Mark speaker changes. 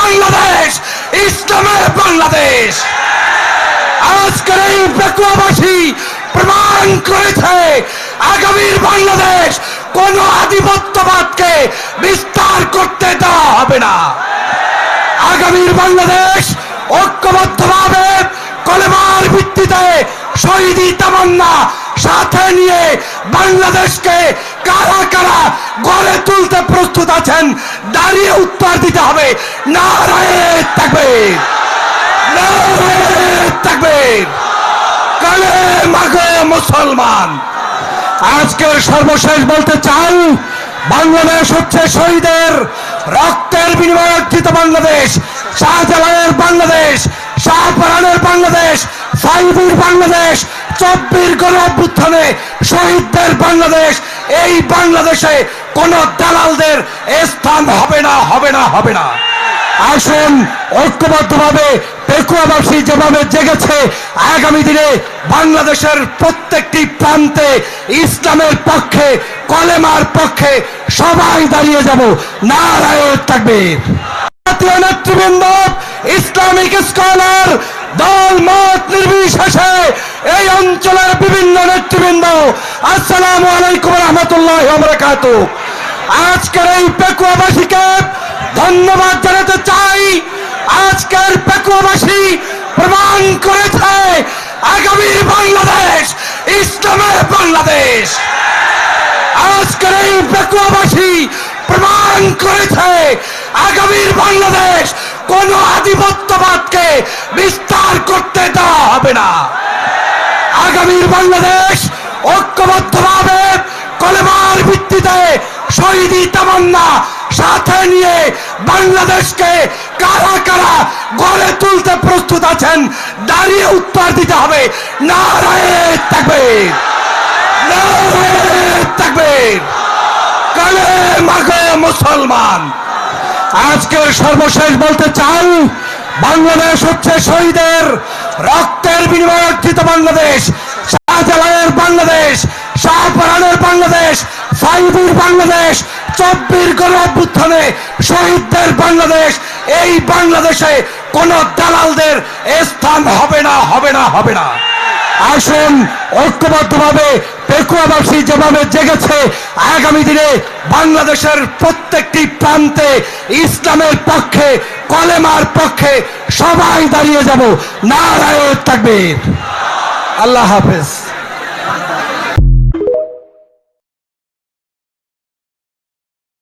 Speaker 1: বাংলাদেশ ইসলামের বাংলাদেশ। আজকের এই পেকুয়াবাসী প্রমাণ করেছে আগামীর বাংলাদেশ কোন আধিপত্যবাদকে বিস্তার করতে দেওয়া হবে না। আগামীর বাংলাদেশ ঐক্যবদ্ধভাবে কলেমার ভিত্তিতে শহীদি তামান্না সাথে নিয়ে বাংলাদেশকে কারা কারা গড়ে তুলতে প্রস্তুত আছেন দাঁড়িয়ে উত্তর দিতে হবে নারায়ে তাকবীর, নারায়ে তাকবীর, কালেমা গো মুসলমান। আজকের সর্বশেষ বলতে চাই, বাংলাদেশ হচ্ছে শহীদের রক্তের বিনিময়ে অর্জিত বাংলাদেশ, শাহজালালের বাংলাদেশ, শাহপরানের বাংলাদেশ, সাইদির বাংলাদেশ, 24 গণঅভ্যুত্থানে শহীদদের বাংলাদেশ। এই বাংলাদেশে কোন দালালদের স্থান হবে না, হবে না, হবে না। আসুন ঐক্যবদ্ধভাবে পেকুয়াবাসী যেভাবে জেগেছে, আগামী দিনে বাংলাদেশের প্রত্যেকটি প্রান্তে ইসলামের পক্ষে, কলেমার পক্ষে সবাই দাঁড়িয়ে যাব। নারায়ে তাকবীর। জাতীয় নেতৃবৃন্দ, ইসলামিক স্কলার, দল মত নির্বিশেষে এই অঞ্চলের বিভিন্ন নেতৃবৃন্দ, আসসালামু আলাইকুম ওয়া রাহমাতুল্লাহি ওয়া বারাকাতুহু। আজকের এই পেকুয়াবাসীকে ধন্যবাদ জানাতে চাই। আজকের পেকুয়াবাসী প্রমাণ করেছে আগামীর বাংলাদেশ ইসলামের বাংলাদেশ। আজকের এই পেকুয়াবাসী প্রমাণ করেছে আগামীর বাংলাদেশ কোন আধিপত্যবাদকে বিস্তার করতে দেওয়া হবে না। আগামীর বাংলাদেশ ঐক্যবদ্ধভাবে কলেমার ভিত্তিতে শহীদি তামান্না সাথে নিয়ে বাংলাদেশকে কারা কারা গড়ে তুলতে প্রস্তুত আছেন দাঁড়িয়ে উত্তর দিতে হবে নারায়ে তাকবীর, নারায়ে তাকবীর, কালেমা গো মুসলমান। আজকের সর্বশেষ বলতে চাই, বাংলাদেশ হচ্ছে শহীদের রক্তের বিনিময়ে অর্জিত বাংলাদেশ, শাহজালালের বাংলাদেশ, শাহপরানের বাংলাদেশ, সাইদির বাংলাদেশ, 24 গণঅভ্যুত্থানে শহীদদের বাংলাদেশ। এই বাংলাদেশে কোন দালালদের স্থান হবে না, হবে না, হবে না। আসুন ঐক্যবদ্ধভাবে পেকুয়াবাসী যেভাবে জেগেছে, আগামী দিনে বাংলাদেশের প্রত্যেকটি প্রান্তে ইসলামের পক্ষে, কলেমার পক্ষে সবাই দাঁড়িয়ে যাব। নারায়ে তাকবীর। আল্লাহ হাফেজ।